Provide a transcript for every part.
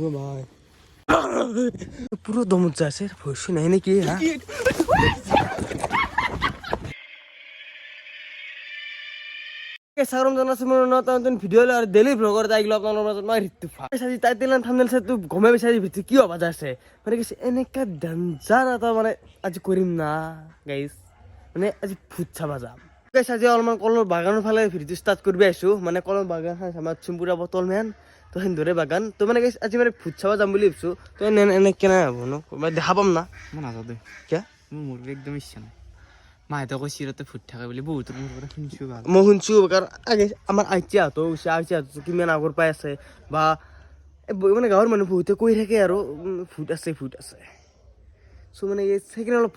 ও ভাই পুরো দমত যাচ্ছে ভরসা নাই নাকি হ্যাঁ সাগরম জানাছে মনে নতুন ভিডিও আর ডেইলি ব্লগার তাইগুলো আপনার মাজত মই ঋতু ফাজি তাই দিলাম থামনেল সে তুই গমে বিচাৰি ভিতৰ কি হবা যাচ্ছে মানে কি এনেকা ডেঞ্জাৰ এটা মানে আজি কৰিম না গাইস মানে আজি ভূত চাবা যাম গাইস আজি অলপমান কলৰ বাগানৰ ফালে ভিডিও ষ্টাৰ্ট কৰিব আইছো মানে কলৰ বাগান আমাৰ চুমপুৰা বটল মেন তো সেন্দৰে বাগান তো মানে গাইস আজি মানে ভূত চাবা যাম বুলি ভাবছো তো এনে কেনে হ'ব ন দেখা পাম না মই নাযাওঁ দে কিয়া মোৰ একদম ইচ্ছা নাই মাহঁতে কৈ চিৰতে ভূত থাকে বুলি বহুতৰ মোৰ পৰা শুনিছোঁ ভাল মই শুনছো কাৰণ আগে আমাৰ আইতাহঁতো আইতাহঁতো কিমান আগৰ পাই আছে বা মানে গাঁৱৰ মানুহ বহুতে কৈ থাকে আৰু ভূত আছে চ' মানে সেইকাৰণে অলপ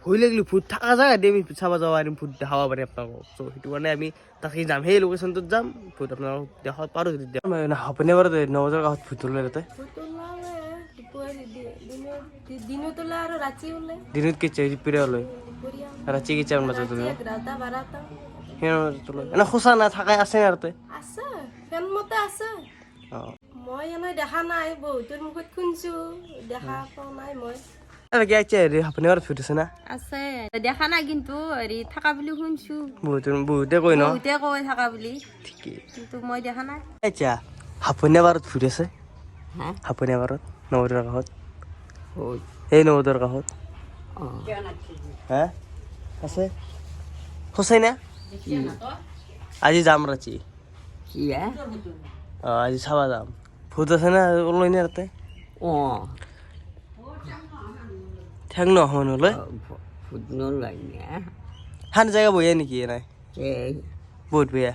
ভয় লাগিলো ভূত থকা যায় আমি চাব যাব পাৰিম ভূত দেখাব পাৰিম আপোনালোকক চ' সেইটো কাৰণে আমি তাতে যাম সেই লোকেশ্যনটোত যাম ভূত আপোনালোকক দেখাব পাৰোঁ যদি আপুনি বাৰু 9 বজাৰ কাষত ভূত ওলাই তাতে দিনত কেতিয়া পিৰে ওলাই ৰাতি কেতিয়ামান বজাত এনে সঁচা নাই থাকাই আছে তাতে মই এনে দেখা নাই বহুতৰ মুখত শুনছো দেখা পোৱা নাই মই আপুনি বাৰু ভূত আছে না আছে দেখা নাই কিন্তু হেৰি থাকা বুলি শুনছো বহুতে কয় ন বহুতে কৈ থাকা বুলি ঠিকেই কিন্তু মই দেখা নাই আচ্ছা হাপনীয়া বাৰত ভূত আছে হাপনীয়া বাৰত 9 বজাৰ কাষত এই 9 বজাৰ কাষত হা আছে সঁচাই না আজি যাম ৰাতি আজি চাবা যাম ভূত আছে না ওলাই নে তাতে ঠেং নহ'লে হান জেগা বহিয়া নেকি নাই বহুত বেয়া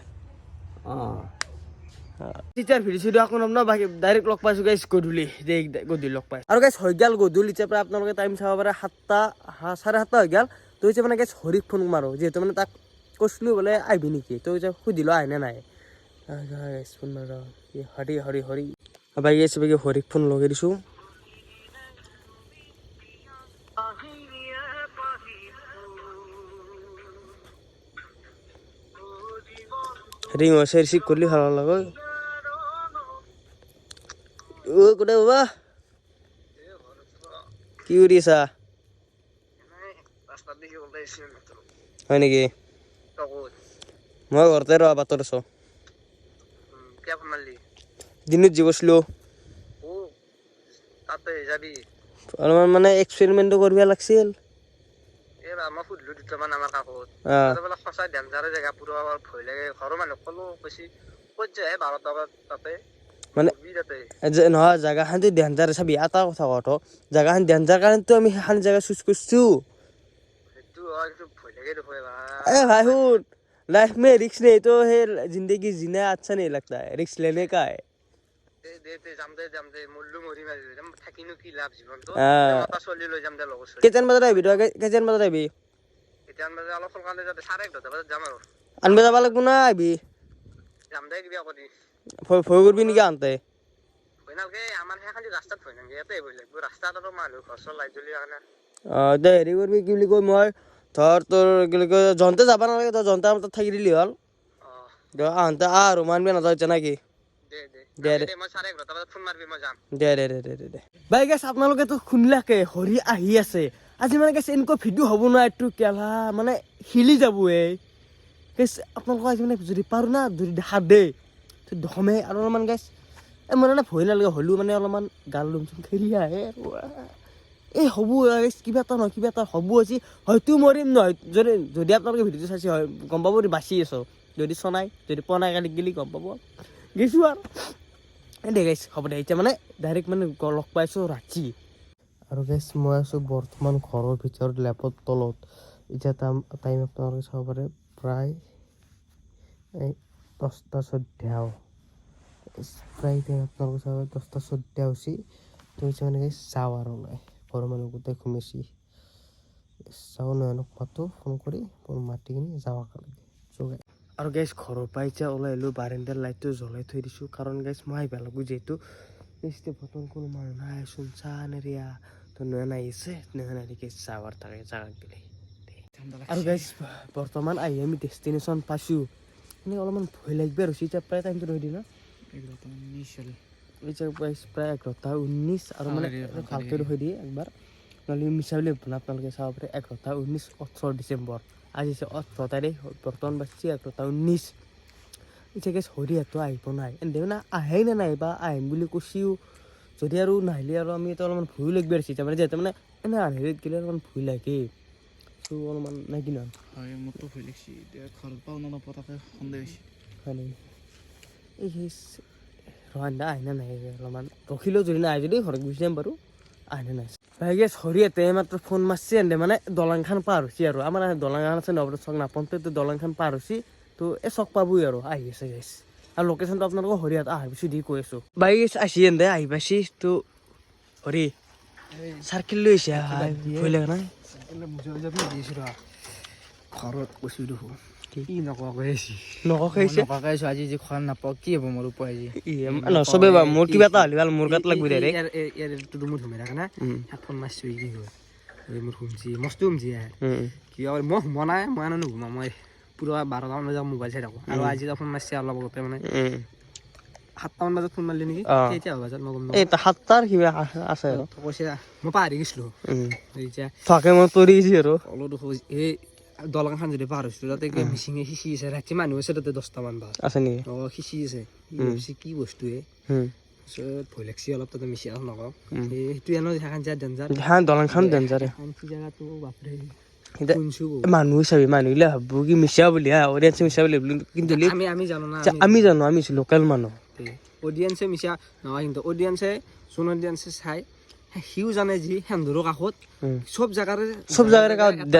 তেতিয়াৰ ভিডিঅ' চিডিঅ' আকৌ নম ন বাকী ডাইৰেক্ট লগ পাইছোঁ গাইছ গধূলি গধূলি লগ পাইছোঁ আৰু গাইছ হৈ গ'ল গধূলি এতিয়া পৰা আপোনালোকে টাইম চাব পাৰে 7:30 হৈ গ'ল তো এতিয়া মানে গাইছ হৰিক ফোন মাৰোঁ যিহেতু মানে তাক কৈছিলোঁ বোলে আহিবি নেকি তো এতিয়া সুধিলোঁ আহেনে নাই গাইছ ফোন মাৰোঁ হৰি বাকী গাইছ বাকী হৰিক ফোন লগাই দিছোঁ ৰিং হৈছে ৰিচিভ কৰিলে ভাল নালাগে কোনে বাবা কি কৰি আছা হয় নেকি মই ঘৰতে ৰ বাটত আছো দিনত যি কৈছিলোঁ অলপমান মানে এক্সপেৰিমেণ্টটো কৰিব লাগিছিল মানে নহয় জেগাখান ডেঞ্জাৰ চাবি এটা কথা কওঁ জেগাখান ডেঞ্জাৰ কাৰণেতো আমি সেইখন জেগা চুজ কৰিছো ভাই শুন लाइफ में रिक्स नहीं तो है जिंदगी जीना अच्छा नहीं लगता है रिक्स लेने का है কেইটান বজাত আহিবি তই কেইটান বজাত আহিবি আনব যাব লাগিব না আহিবি ভয় কৰিবি নেকি আনতে দে হেৰি কৰিবি কি বুলি কয় মই ধৰ তোৰ কি বুলি কয় জনতে যাব নালাগে তই জনতে আমাৰ তাত থাকি দিলি হ'ল আহোঁতে আৰু মানবি নাযাওঁ এতিয়া নাকি দে বাই গেছ আপোনালোকেতো শুনিলাকে হৰি আহি আছে আজি মানে গেছ এনেকুৱা ভিডিঅ' হ'ব নোৱাৰে এইটো কেলা মানে হিলি যাব গেছ আপোনালোকক আজি মানে যদি পাৰোঁ না যদি দেখা দে দমে আৰু অলপমান গেছ মোৰ মানে ভয় নালাগে হ'লেও মানে অলপমান গাল লুম চুম খেলি আহে এই হ'ব কিবা এটা নহয় কিবা এটা হ'ব আজি হয়তো মৰিম নহয় যদি আপোনালোকে ভিডিঅ'টো চাইছে হয় গম পাব বাচি আছোঁ যদি চনাই যদি পনাই কালি গেলি গম পাব গেছোঁ আৰু দে গাইছ হ'ব দে এতিয়া মানে ডাইৰেক্ট মানে লগ পাইছোঁ ৰাতি আৰু গাইছ মই আছোঁ বৰ্তমান ঘৰৰ ভিতৰত লেপৰ তলত এতিয়া টাইম আপোনালোকে চাব পাৰে প্ৰায় 10:14 প্ৰায় টাইম আপোনালোকে চাব 10:14 হৈছে তো হৈছে মানে গাইছ চাওঁ আৰু ওলাই ঘৰৰ মানুহ গোটেই ঘুমিছি চাওঁ নয়নক মাতো ফোন কৰি মাতি কিনি যাওঁ একেলগে আৰু গাইছ ঘৰৰ পৰা এতিয়া ওলাই আহিলোঁ বাৰাণ্ডাৰ লাইটটো জ্বলাই থৈ দিছোঁ কাৰণ গাইছ মই আহিব লাগো যিহেতু বৰ্তমান কোনো মানুহ নাই চুনচান এৰিয়া তো নয়ন আহিছে নয়ন আহি গাইছ যাৱাৰ থাকে জাগাত গেলি আৰু গাইছ বৰ্তমান আহি আমি ডেষ্টিনেশ্যন পাইছোঁ মানে অলপমান ভয় লাগবে আৰু এতিয়া প্ৰায় টাইমটো ৰৈ দিওঁ না এই যে প্ৰায় 11:19 আৰু মানে ভালকৈ ৰখি দিয়ে একবাৰ নহ'লে মিছা বুলি ভাবনা আপোনালোকে চাব পাৰে 11:19 18 ডিচেম্বৰ আজি হৈছে 18 তাৰিখ বৰ্তমান বাজছে 11:19 এতিয়া গেছ হৰিহঁতো আহিব নাই এনে মানে আহেই নে নাই বা আহিম বুলি কৈছিও যদি আৰু নাহিলে আৰু আমি তো অলপমান ভয়ো লাগি আহিছে তাৰমানে যিহেতু মানে এনে আন্ধাৰত গ'লে অলপমান ভয় লাগে চ' অলপমান নাই কি নহয় হয় মোৰতো ভয় লাগছি এতিয়া ঘৰৰ পৰা ওলাব তাকে সন্দেহ হৈছে হয় নেকি এই ৰহান্দা আহে নাই অলপমান ৰখিলেও যদি নাহে যদি ঘৰত গুচি যাম বাৰু আহে নাই ভাইগে হৰিহঁতে মাত্ৰ ফোন মাৰছি এনে মানে দলংখন পাৰ হৈছে আৰু আমাৰ দলংখন আছে নৱদৰ চক নাপাওঁতে দলংখন পাৰ হৈছে তো এই চক পাবই আৰু আহি আছে গাইছ আৰু লোকেশ্যনটো আপোনালোকক হৰিহঁত অহাৰ পিছত দি কৈ আছোঁ বাইক আহিছে এনে আহি পাইছি তো হৰি চাৰ্কেল লৈ আহিছে ভয় লগা নাই ঘৰত কৈছোঁ দেখোন কি নকোৱাকৈ আহিছে নকওঁ নকোৱাকৈ আহিছোঁ আজি যে খোৱা নাপাওঁ কি হ'ব মোৰ উপায় আজি চবে মোৰ কিবা এটা হ'লে ভাল মোৰ গাত লাগব দে ইয়াৰটো মোৰ ঘুমাই থাকে না ফোন মাৰিছোঁ কি হয় মোৰ ঘুমছি মস্ত ঘুমছি কি হয় মই ঘুমা নাই মই এনে নুঘুমা মই পুৰা 12টামান বজাত মোবাইল চাই থাকোঁ আৰু আজি ফোন মাৰিছে অলপ আগতে মানে 7টামান বজাত ফোন মাৰিলি নেকি কেতিয়া বজাত মই গম নাপাওঁ এই 7টাৰ কিবা আছে আৰু কৈছে মই পাহৰি গৈছিলোঁ এতিয়া থাকে মই তৰি গৈছি আৰু অলপ এই দলংখন যদি পাৰ হৈছিলোঁ তাতে মিচিঙে সিঁচি আছে ৰাতি মানুহ আছে তাতে 10টামান বাৰ আছে নেকি সিঁচি আছে কি বস্তু তাৰপিছত ভয় লাগছি অলপ তাতে মিছি আৰু নকওঁ সেইটো এনে সেইখন জেগা ডেঞ্জাৰ দলংখন ডেঞ্জাৰে জেগাটো বাপৰে মানুহ চাবি মানুহগিলা ভাবো কি মিছা বুলি অডিয়েঞ্চ মিছা বুলি কিন্তু আমি জানো না আমি জানো আমি লোকেল মানুহ অডিয়েঞ্চে মিছা নহয় কিন্তু অডিয়েঞ্চে যোন অডিয়েঞ্চে চাই সিও জানে যি সেন্দুৰৰ কাষত চব জাগাৰে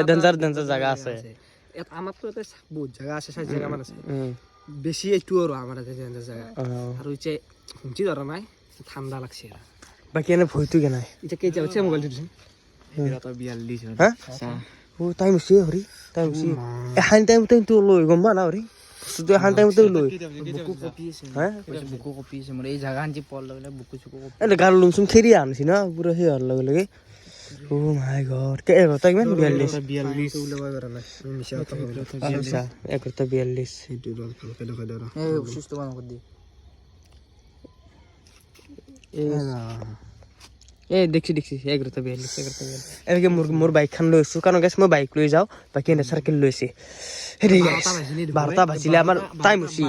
ডেঞ্জাৰ জাগা আছে আমাৰতো ইয়াতে বহুত জাগা আছে 4 জেগামান আছে বেছি এইটো আৰু আমাৰ ইয়াতে ডেঞ্জাৰ জাগা আৰু এতিয়া শুনছি ধৰা নাই ঠাণ্ডা লাগছে বাকী এনে ভয়টো কেনে এতিয়া কেইটা বাজছে মোবাইলটো দিছে 42 টাইম হৈছে হৰি টাইম হৈছে এখান টাইমতে তোৰ লৈ গম পা না হৰি বস্তুটো এখান টাইমতে লৈ বুকু কপি আছে মোৰ এই জাগা আনছি পল লগে বুকু চুকু কপি এনে গাৰ লুমচুম খেৰি আনছি না পুৰা সেই হোৱাৰ লগে লগে ও মাই গড কে এঘৰটা কিমান 42 ওলাব পৰা নাই মিছা কথা আচ্ছা 11:42 সেইটো ভালকৈ দেখাই দৰা এই সুস্থ মানুহ কৰি দি দেখছি 11:42 এনেকৈ মোৰ বাইকখন লৈ আছোঁ কাৰণ গেছ মই বাইক লৈ যাওঁ বাকী এনে চাৰ্কেল লৈছে হেৰি 12টা বাজিলে আমাৰ টাইম হৈছে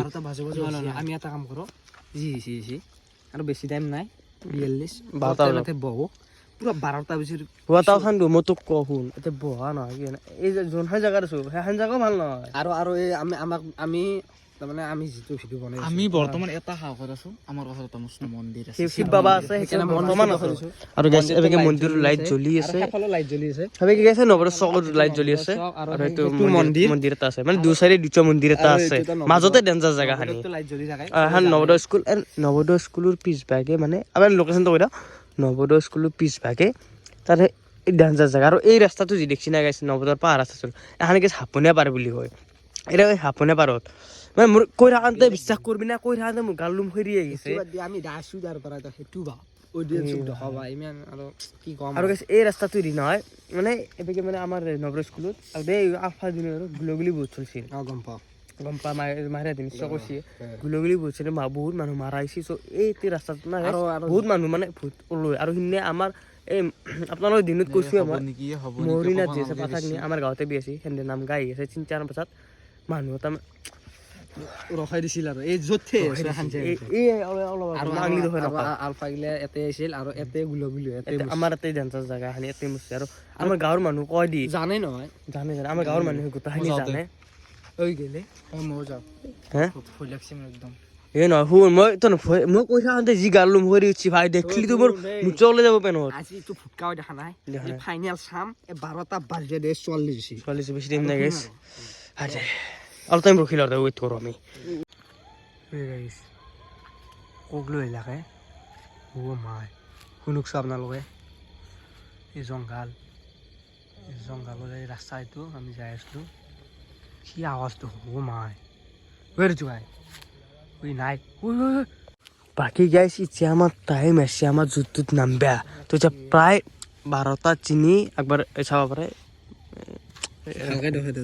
আমি এটা কাম কৰোঁ যি আৰু বেছি টাইম নাই 42 12টা বহু পুৰা 12টা বাজিৰ হোৱাটাওখান মই তোক কওঁ শুন এতিয়া বহা নহয় কি এই যোনখন জেগাত আছোঁ সেইখন জেগাও ভাল নহয় আৰু এই আমি তাৰমানে আমি যিটো ভিডিঅ' বনাই আমি বৰ্তমান এটা সাহসত আছোঁ আমাৰ ওচৰত এটা মস্ত মন্দিৰ আছে শিৱ বাবা আছে সেইকাৰণে বৰ্তমান আছোঁ আৰু গেছ এনেকৈ মন্দিৰৰ লাইট জ্বলি আছে লাইট জ্বলি আছে ভাবে কি গেছে নৱদৰ চকত লাইট জ্বলি আছে আৰু এইটো মন্দিৰ এটা আছে মানে দুই চাইডে দুটা মন্দিৰ এটা আছে মাজতে ডেঞ্জাৰ জেগা খানি লাইট জ্বলি থাকে এখন নৱোদয় স্কুলৰ পিছভাগে মানে আমাৰ লোকেশ্যনটো কৈ দিওঁ নৱোদয় স্কুলৰ পিছভাগে তাতে ডেঞ্জাৰ জেগা আৰু এই ৰাস্তাটো যি দেখছি না গাইছে নৱোদয়ৰ পাহাৰ ৰাস্তাটো এখন গেছ হাপনীয়া পাৰ বুলি কয় এটা হাপনীয়া পাৰত মানে মোৰ কৈ থাকোঁতে বিশ্বাস কৰিবি না কৈ থাকোঁতে মোৰ গাল লুম কৰি আহিছে আমি দাইছোঁ তাৰ পৰা সেইটো ভাব অডিয়েঞ্চক দেখাবা ইমান আৰু কি ক'ম আৰু এই ৰাস্তাটো দি নহয় মানে এবাকে মানে আমাৰ নৱোদয় স্কুলত আৰু এই আফা দিন আৰু গুলগুলি বহুত চলিছিল গম পা মাৰে নিশ্চয় কৈছে গুলগুলি বহুত চলি বহুত মানুহ মাৰা আহিছে চ' এই ৰাস্তাটো নাই বহুত মানুহ মানে ভূত ওলাই আৰু সিদিনা আমাৰ এই আপোনালোকৰ দিনত কৈছোঁ আমাৰ মৰিনাথ যি আছে পাথাকনি আমাৰ গাঁৱতে বি আছে সেনে নাম গাই আছে 3-4 বজাত মানুহ এটা ৰখাই দিছিল আৰু এই য'ত আলফাগিলা এতে আহিছিল আৰু এতে গুলগুলি আমাৰ এতে ডেঞ্জাৰ জেগা খানি এতে মুছে আৰু আমাৰ গাঁৱৰ মানুহ কয় দি জানে নহয় জানে আমাৰ গাঁৱৰ মানুহে গোটেইখিনি জানে ঐ গেলে ময়ো যাওঁ হে ভয় লাগছে মোৰ একদম এই নহয় শুন মই কৈ থাকোঁতে যি গাল লুম কৰি উঠছি ভাই দেখিলি তো মোৰ নোচলে যাব পেনত আজি এইটো ফুটকাও দেখা নাই ফাইনেল চাম 12টা বাজে দে 44 বেছি টাইম নাই গেছ অলপ টাইম ৰখিলোঁ আৰু ৱেইট কৰোঁ আমি কক লৈ আহিলাকে মাই শুনকচোন আপোনালোকে এই জংঘালৰ এই ৰাস্তা এইটো আমি যাই আছিলোঁ কি আৱাজটো মাই নাই বাকী গাইছ এতিয়া আমাৰ টাইম আছে আমাৰ জোৰটোত নামবা তো এতিয়া প্ৰায় 12টা চিনি একবাৰ চাব পাৰে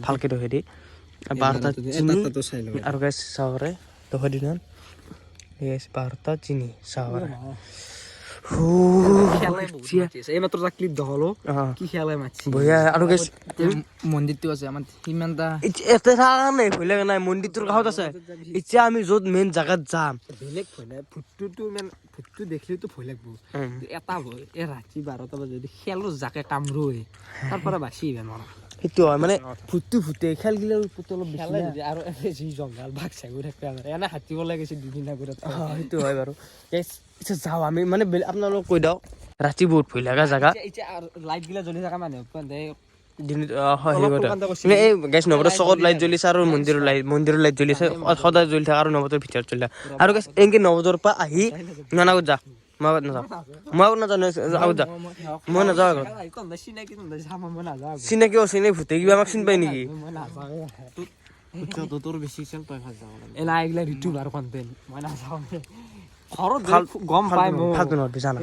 ভালকৈ দেখে দি 12টা চিনি আৰু গাইছ চাব পাৰে দেখে দিন Yes, বাৰটা চিনি চাৱা খেলাই বহুত মাতি আছে। এই মাত্ৰ এটা ক্লিপ দেখালো কি খেলাই মাতিছে বঢ়িয়া আৰু guys, মন্দিৰটো আছে আমাৰ সিমান এটা এতে থাকা নাই ভয় লাগা নাই মন্দিৰটোৰ কাষত আছে এতিয়া আমি য'ত মেইন জাগাত যাম বেলেগ ভয় নাই ভূতটো ইমান ভূতটো দেখিলেতো ভয় লাগব এটা ভয় এই ৰাতি 12টা বজাত যদি খেলো জাকে কামৰৈ তাৰ পৰা বাচি আহিব নোৱাৰা সেইটো হয় মানে ভূতটো ভূতে খেল গিলাৰ ওপৰত অলপ বেছি খেলাই যদি আৰু যি জংঘল বাঘ চাগু থাকে আমাৰ এনে হাতীবলৈ গৈছে দুদিন আগত সেইটো হয় বাৰু এতিয়া যাওঁ আমি মানে আপোনালোকক কৈ দিওঁ ৰাতি বহুত ভয় লগা জাগা এতিয়া লাইট গিলা জ্বলি থকা মানুহ দিনত এই গেছ নৱতৰ চকত লাইট জ্বলিছে আৰু মন্দিৰৰ লাইট জ্বলিছে সদায় জ্বলি থাকে আৰু নৱতৰ ভিতৰত জ্বলি থাকে আৰু গেছ এনেকে নৱতৰ পৰা আহি নানাগত যা মই আগত নাযাওঁ আগত যা মই নাযাওঁ আগত চিনাকি চিনাকি ভূতে কিবা আমাক চিনি পাই নেকি তোৰ বেছি চেল তই ভাল যাব এলা এইগিলা ঋতু বাৰ কণ্টেণ্ট মই নাযাওঁ ঘৰত গম পাই মই ফালতু নৰবি জানা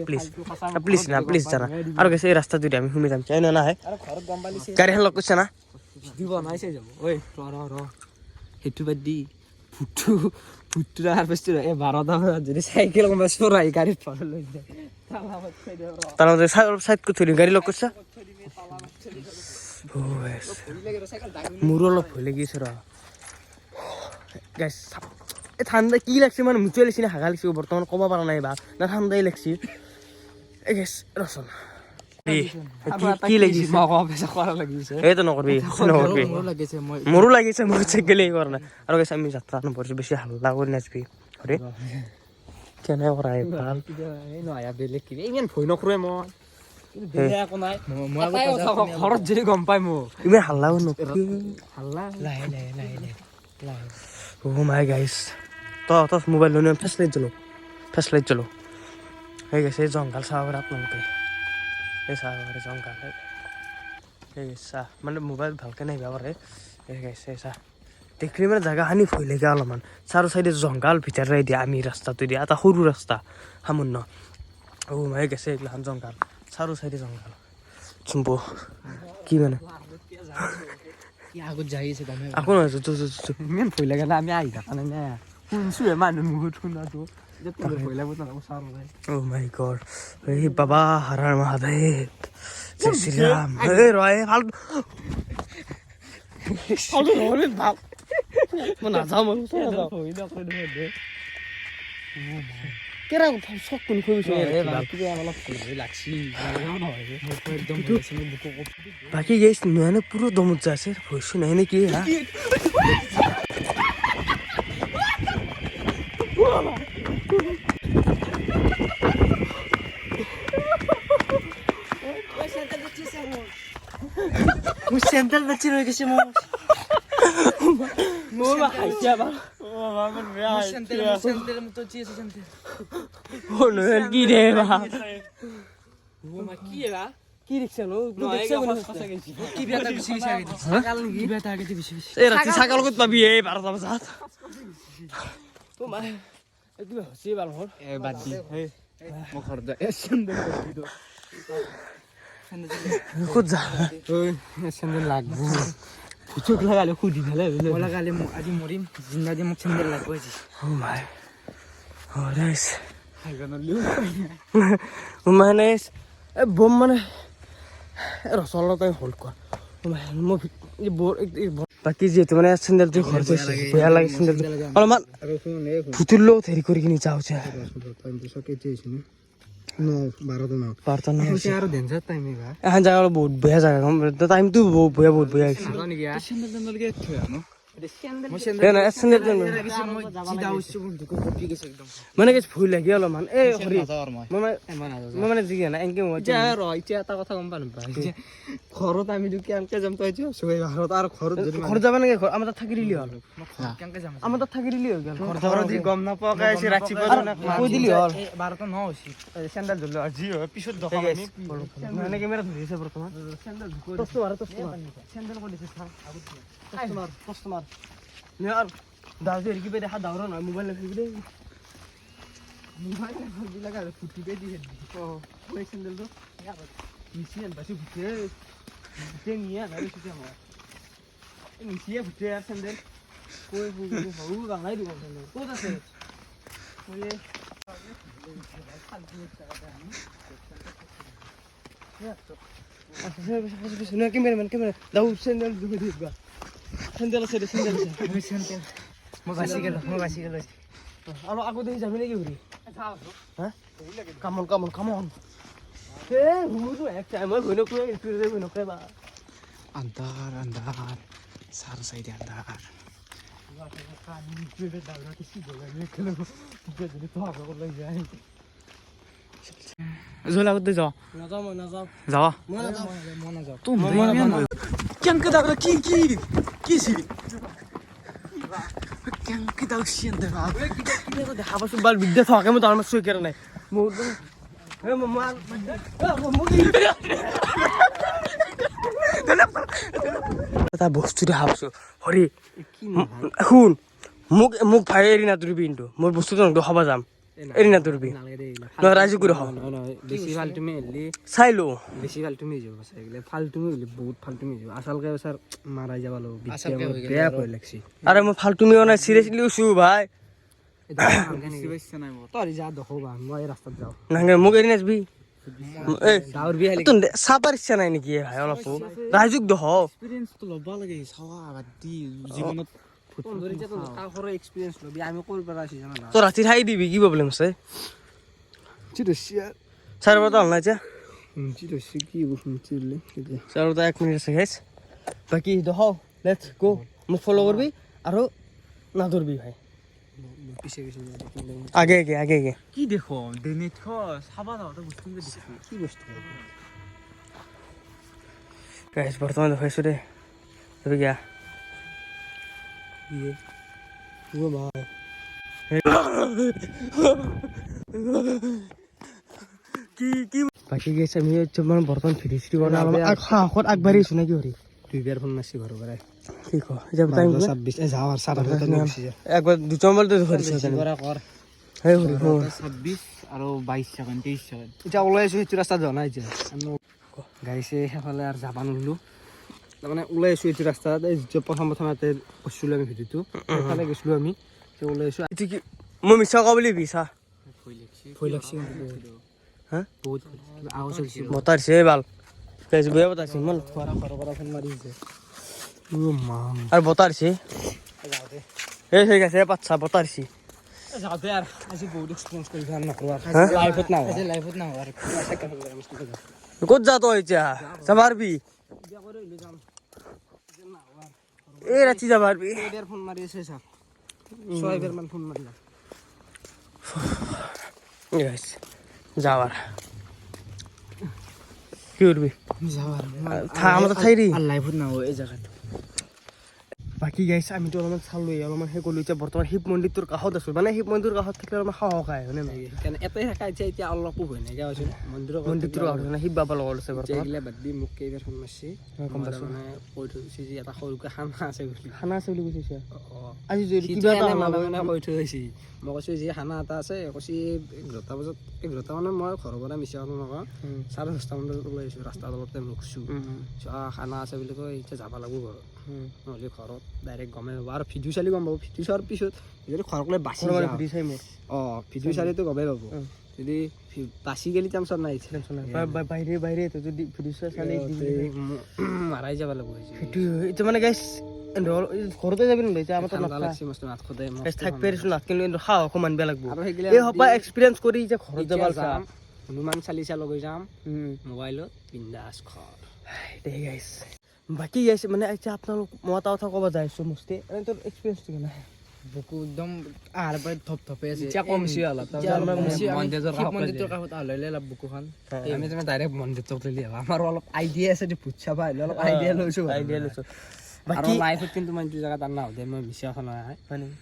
প্লিজ জানা আৰু গেছে এই ৰাস্তাটো দি আমি শুনি যাম চাই নাহে আৰু ঘৰত গম পালিছে গাড়ীখন লগ কৰিছে না ভিডিঅ' বনাইছে যাব ঐ ৰ সেইটো বাদ দি ভূতটো দেখাৰ পিছত এই 12টা বজাত যদি চাইকেল কোনোবা চোৰাই গাড়ীত ভৰাই লৈ যায় তাৰ মাজতে চাইড কৰি থৈ দিম গাড়ী লগ কৰিছা মোৰো অলপ ভয় লাগিছে ৰ গাইছ এই ঠাণ্ডা কি লাগছে মানে মুচুৱাই লাগিছে না হাগা লাগিছে বৰ্তমান ক'ব পৰা নাই বা না ঠাণ্ডাই লাগছে এই গেছ ৰচোন কি লাগিছে এইটো নকৰবি মোৰো লাগিছে মই চেক গেলে কৰা নাই আৰু গেছ আমি যাত্ৰা নপৰিছোঁ বেছি হাল্লা কৰি নাচবি হৰে কেনে কৰা ভাল বেলেগ কিবা ইমান ভয় নকৰোৱে মই ঘৰত যদি গম পাই মোক ইমান হাল্লা নকৰি হাল্লা লাহে অ' মাই গাইছ তই মোবাইল লৈ ফেচলাইট জ্বলো হৈ গৈছে জংঘল চাব পাৰে আপোনালোকে এই চাব পাৰে জংঘল সেই চাহ মানে মোবাইল ভালকৈ নাহিব পাৰে এই গৈছে চাহ দেখিলে মানে জেগাখিনি ভয় লাগে অলপমান চাৰো চাইডে জংঘল ভিতৰে দিয়া আমি ৰাস্তাটো দিয়া এটা সৰু ৰাস্তা সামান্য অ' মাই গৈছে এইগিলাখান জংঘল চাৰো চাইডে জংঘল চুম্পু কি মানে আগত যাই আছে আকৌ নহয় ইমান ভয় লাগে না আমি আহি থকা নাই না শুনছোহে মানুহ মুখত শুনাটো ভয় লাগিব অ' মাই গড এই বাবা হৰৰ মহাদেৱ জয় শ্ৰীৰাম এই ৰয় ভাল মই নাযাওঁ মই কেৰা চক কোন বাকী গেছ নহয় পুরো দমত যাচ্ছে ভৈছো নাই নাকি হ্যাঁ সেন্ট্রাল বাচ্চি রয়ে গেছে মোমা খাইছে আবার কি রে বা কি দেখছে রাতি ছাগল কত পাবি এই 12টা বজাত ক'ত যা চেন্দেল লাগব ফুচুক লাগালে খুদি ফেলে লাগালে আজি মৰিম জিন্দা দি মোক চেন্দেল লাগব আজি ও মাই নাইস মানে বম মানে ৰচলতে হল কৰ বাকী যিহেতু মানে চেন্দেলটো ঘৰত আছে বেয়া লাগে চেন্দেলটো অলপমান ফুতুৰ লগত হেৰি কৰি কিনি যাওঁছে এখন জাগা বহুত বেয়া জাগা টাইমটো বহুত বেয়া হৈছে মানে কি ভুল লাগে অলপমান এই মই মানে যি না এনেকে এটা কথা গম পালো ঘৰত আমি কেনেকে যাম তই ঘৰত আৰু ঘৰত যাবা নেকি আমাৰ তাত থাকি দিলি হ'ল আমাৰ তাত থাকি দিলি হ'ল ঘৰত গম নাপাওঁকে আছে ৰাতিপুৱা কৈ দিলি হ'ল 12টা 9 হৈছে চেন্দেল ধৰিলো আজি পিছত দোকান মানে কেমেৰা ধৰিছে বৰ্তমান চেন্দেল চেন্দেল কৰি দিছে কাষ্টমাৰ यार दाजु हेर कि पे देखा दाउरा न मोबाइल लगे दे मोबाइल लगा फुटी पे दी ओए सैंडल तो यार मिसियन बसी फुटे निया गाड़ी से हम मिसिया फुटे यार सैंडल कोई गांगाई दो सैंडल को दसे কেমেৰামেন দাও চেণ্ডেল দুখে দিবা চেণ্ডেল আছে দে চেণ্ডেল আছে মই বাচি গেলো আৰু আগতে যাবি নেকি ঘূৰি হা কামন এ ৰুমটো এক টাইমৰ হৈ নকৰে এইটো হৈ নকৰে বা अंधार सारा साइड अंधार जोला कुछ जाओ जाओ तुम क्या कदा की सी क्या कदा सी अंदर দেখা পাইছো বাল বিদ্যা থাকে মই তাৰ মাছ কেৰা নাই মোৰ এটা বস্তু দেখা পাইছো হৰি শুন মোক ভাই এৰি নাতৰিবি কিন্তু মই বস্তুটো খাব যাম এৰি নাতৰিবি নহয় ৰাজি কৰি খাওঁ বেছি ভাল তুমি হেলি চাই লো বেছি ভাল তুমি যাব চাইলে ভাল তুমি হেলি বহুত ভাল তুমি যাব আচলকে স্যার মাৰাই যাব লগ বেয়া ভয় লাগছি আৰে মই ফালতুমি নাই সিৰিয়াসলি উছো ভাই তই যা দেখবা মই ৰাস্তাত যাওঁ নাঙ্গে মোক এৰি নাচবি গাঁৱৰ বিয়া হেলি চাপাৰ ইচ্ছা নাই নেকি ভাই অলপ ৰাজুক দহ এক্সপিৰিয়েন্স তো ল'বা লাগে চাৱা বাদ দি জীৱনত ফুটবল তো কাখৰ এক্সপিৰিয়েন্স লবি আমি ক'ৰ পৰা আছি জানা না তো ৰাতি ঠাই দিবি কি প্ৰব্লেম আছে চিৰচিয়া চাৰ বটা হ'ল না এতিয়া চিৰচি কি বস্তু চিৰলে চাৰ বটা 1 মিনিট আছে গাইছ বাকি দহ লেটস গো মোক ফলো কৰবি আৰু নাদৰবি ভাই পিছে আগে কি দেখো দেনিত চাবা যাওঁতে বস্তু দেখি কি বস্তু গাইছ বৰ্তমান দেখাইছো দে তুমি গিয়া ইয়ে ও ভাই কি বাকি গেছে আমি মানে বৰ্তমান ভিডিঅ' কৰা অলপ আগবাঢ়িছো নেকি হৰি তুই বিয়াৰ ফোন মাছি ঘৰৰ পৰাই কি ক এতিয়া টাইম 26 যাওঁ আৰু 7 একবাৰ দুটা মোবাইলটো ধৰিছো কৰা কৰ হে হৰি 26 আৰু 22 ছেকেণ্ড 23 ছেকেণ্ড এতিয়া ওলাই আছো সেইটো ৰাস্তা যোৱা নাই এতিয়া গাড়ীছে সেইফালে আৰু যাবা নোৱাৰিলো তাৰমানে ওলাই আছো এইটো ৰাস্তাত এই যিটো প্ৰথম ইয়াতে কৈছিলোঁ আমি ভিডিঅ'টো সেইফালে গৈছিলোঁ আমি এতিয়া ওলাই আছো এইটো কি মই মিছা কোৱা বুলি ভাবিছা ভয় লাগছে হা বহুত আৱাজ চলিছে বতাৰছে ভাল ফেচবুকে বতাৰছে ইমান ঘৰৰ পৰা ফোন মাৰিছে আৰু বতাৰছে এই ঠিক আছে পাচ্ছা বতাৰছে যাওঁতে আৰু আজি বহুত এক্সপিৰিয়েঞ্চ কৰি ভাল নকৰোঁ লাইফত নাও আজি লাইফত নাহোঁ আৰু ক'ত যা তই এতিয়া যাবাৰবি এই ৰাতি যাবাৰবি এবাৰ ফোন মাৰি আছে ছাৰ 6 বাৰমান ফোন মাৰিলা যাবাৰ কি করবি যাওয়ার আমাদের ঠাই রে আর লাইফত নাও এই জায়গাত বাকি গাইছ আমিতো অলপমান চালো অলপমান সেই গ'লো এতিয়া বৰ্তমান শিৱ মন্দিৰটোৰ কাষত আছো মানে শিৱ মন্দিৰৰ কাষত থাকিলে অলপমান সাহস আহে হয়নে নহয় কাৰণ এটাই থাকা এতিয়া অলপো ভয় নাই গাঁৱত মন্দিৰটোৰ কাষত মানে শিৱ বাবা লগত আছে বৰ্তমান এইগিলা বাদ দি মোক কেইবাৰ ফোন মাৰছি গম পাইছোঁ মানে কৈ থৈছে যে এটা সৰুকৈ খানা আছে বুলি খানা আছে বুলি কৈছে আজি যদি কিবা এটা মানে কৈ থৈছে মই কৈছোঁ যে খানা এটা আছে কৈছে 11টা বজাত 11টা মানে মই ঘৰৰ পৰা মিছা কথা নকওঁ 10:30 মান বজাত ওলাই আহিছোঁ ৰাস্তাৰ অলপতে ৰখছোঁ খানা আছে বুলি কয় এতিয়া যাব লাগিব ঘৰত নহ'লে ঘৰত ডাইৰেক্ট গমেই পাব আৰু ভিডিঅ' চালি গম পাব ভিডিঅ' চোৱাৰ পিছত যদি ঘৰকলৈ বাচি ভিডিঅ' চালিতো গমেই পাব যদি বাচি গেলি টেনশ্যন নাই বাহিৰে যদি ভিডিঅ' চালি মাৰাই যাব লাগিব এইটো মানে গাইছ ঘৰতে যাবি নহয় এতিয়া আমাৰ ঠাণ্ডা লাগছে মস্ত নাট খদাই থাকবি না কিন্তু সাহস মানিব লাগিব এই হপা এক্সপিৰিয়েঞ্চ কৰি যে ঘৰত যাব যাম হনুমান চালিচা লৈ যাম মোবাইলত বিন্দাছ ঘৰ দেই গাইছ বাকি গাইছে মানে এতিয়া আপোনালোক মই এটা কথা ক'ব যাই আছোঁ মস্তি তোৰ এক্সপিৰিয়েঞ্চটো কেনে বুকু একদম আহাৰ পৰা থপথপে আছে এতিয়া কমছি অলপ মন্দিৰটোৰ কাষত আহলে অলপ বুকুখন আমি তুমি ডাইৰেক্ট মন্দিৰটোত লৈ আহিবা আমাৰ অলপ আইডিয়া আছে ভূত চাব আহিলে অলপ আইডিয়া লৈছোঁ বাকী লাইফত কিন্তু মই এইটো জেগাত আনা দে মই বিশ্বাস নহয়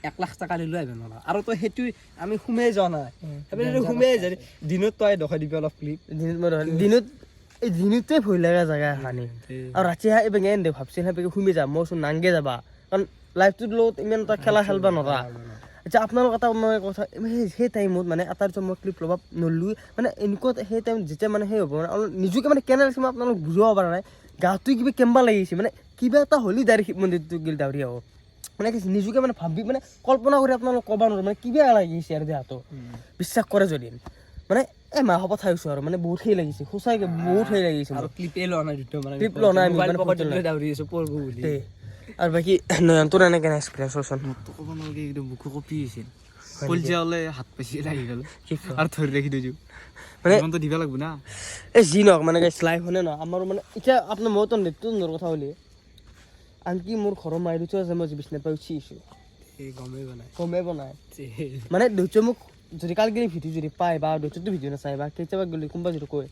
1 লাখ টকা লৈ আহিব নোৱাৰা আৰু তই সেইটো আমি সোমাই যোৱা নাই সেইপিনে সোমাই যায় দিনত তই দেখাই দিবি অলপ ক্লিপ দিনত এই দিনতে ভয় লগা জেগা এখানি আৰু ৰাতি এবেঙে এনে ভাবছিল সেইবেগে সোমাই যাম মই নাংগে যাবা কাৰণ লাইফটোৰ লগত ইমান এটা খেলা খেলবা নৰা এতিয়া আপোনালোক এটা মই কথা সেই টাইমত মানে এটা মই ক্লিপ ল'ব নলো মানে এনেকুৱা সেই টাইম যেতিয়া মানে সেই হ'ব মানে অলপ নিজকে মানে কেনে লাগিছে মই আপোনালোক বুজাব পৰা নাই গাটো কিবা কেম্বা লাগিছে মানে কিবা এটা হ'লি ডাইৰেক্ট শিৱ মন্দিৰটো গ'ল দাউৰি আহোঁ মানে নিজকে মানে ভাবি মানে কল্পনা কৰি আপোনালোক ক'ব নোৱাৰো মানে কিবা লাগিছে আৰু দেহাটো বিশ্বাস কৰে যদি মানে মাহৰ কথা কৈছোঁ আৰু মানে বহুত সেই লাগিছে সঁচাকৈ বহুত সেই লাগিছে আৰু ক্লিপে লোৱা নাই দুটা মানে ক্লিপ লোৱা নাই আমি, মোবাইল মানে পকেটত ফটো লৈ দাউৰি আছোঁ পঢ়িব বুলি দেই আৰু বাকী নয়নটোৰ এনেকৈ এক্সপিৰিয়েঞ্চ চোন মোৰতো ক'ব নালাগে একদম বুকু কপি হৈছিল কলজা ওলে হাত পাইছে লাগি গ'ল আৰু ধৰি ৰাখি দিছোঁ মানে ইমানটো দিব লাগিব না এই যি নহওক মানে লাইফ হয়নে নহয় আমাৰো মানে এতিয়া আপোনাৰ মইতো নেটটো নোৰ কথা বুলি আনকি মোৰ ঘৰৰ মাইৰটো আছে মই বিচনাৰ পৰা উঠি আহিছোঁ এই গমেই বনাই গমেই বনাই মানে দেউতাই মোক যদি কালি গেলি ভিডিঅ' যদি পায় বা দেউতাতো ভিডিঅ' নাচায় বা কেতিয়াবা গ'লে কোনোবা যদি কয়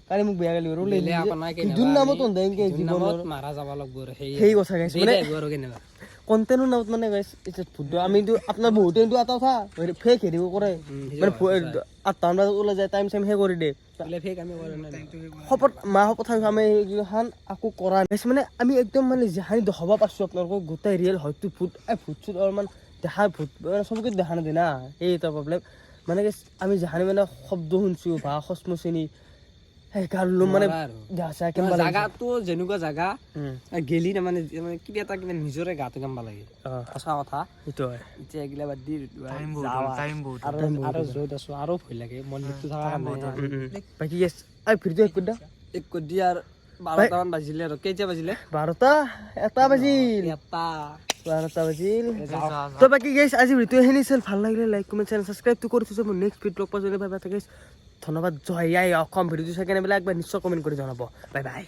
কালি মোক বেয়া গালি বেলে আপোনাৰ ভিডিঅ'ৰ নামত অন্ধাইকে জীৱনৰ মাৰা যাব লাগিব আৰু সেই কথা গাইছ মানে আৰু কেনেকুৱা কণ্টেণ্টৰ নামত মানে গাইছ এতিয়া ভুট আমিতো আপোনাৰ বহুতে কিন্তু এটা কথা ফেক হেৰিও কৰে মানে 8টা বজাত ওলাই যায় টাইম চাইম সেই কৰি দিয়ে ফেক আমি কৰা নাই শপত মাহৰ কথা আমি এইগিলাখান আকৌ কৰা নাই মানে আমি একদম মানে যিখিনি দেখাব পাৰছোঁ আপোনালোকক গোটেই ৰিয়েল হয়তো ভূত চুত অলপমান দেখা ভূত মানে চবকে দেখা নাযায় না এই এটা প্ৰব্লেম মানে আমি যিখিনি মানে শব্দ শুনছোঁ বা সচমচনি সেইকাৰণে মানে জাগাটো যেনেকুৱা জাগা গেলি তাৰমানে কিবা এটা কিবা নিজৰে গাটো গাম্বা লাগে সঁচা কথা সেইটো হয় এতিয়া এইগিলা বাদ দি টাইম বহুত আৰু য'ত আছোঁ আৰু ভয় লাগে মন্দিৰটো থকা কাৰণে বাকী ভিডিঅ' এক কৰি দিয়ক এক কৰি দি আৰু 12টামান বাজিলে আৰু কেইটা বাজিলে 12টা 1টা বাজিল এটা 12টা বাজিল তো বাকী গাইছ আজি ভিডিঅ' এইখিনি আছিল ভাল লাগিলে লাইক কমেণ্ট চেনেল ছাবস্ক্ৰাইবটো কৰি থৈছোঁ মই নেক্সট ভিডিঅ' লগ পাইছোঁ বাই বাই গাইছ ধন্যবাদ জয় আই অসম ভিডিঅ'টো চাই কেনে বিলাক একবাৰ নিশ্চয় কমেণ্ট কৰি জনাব বাই বাই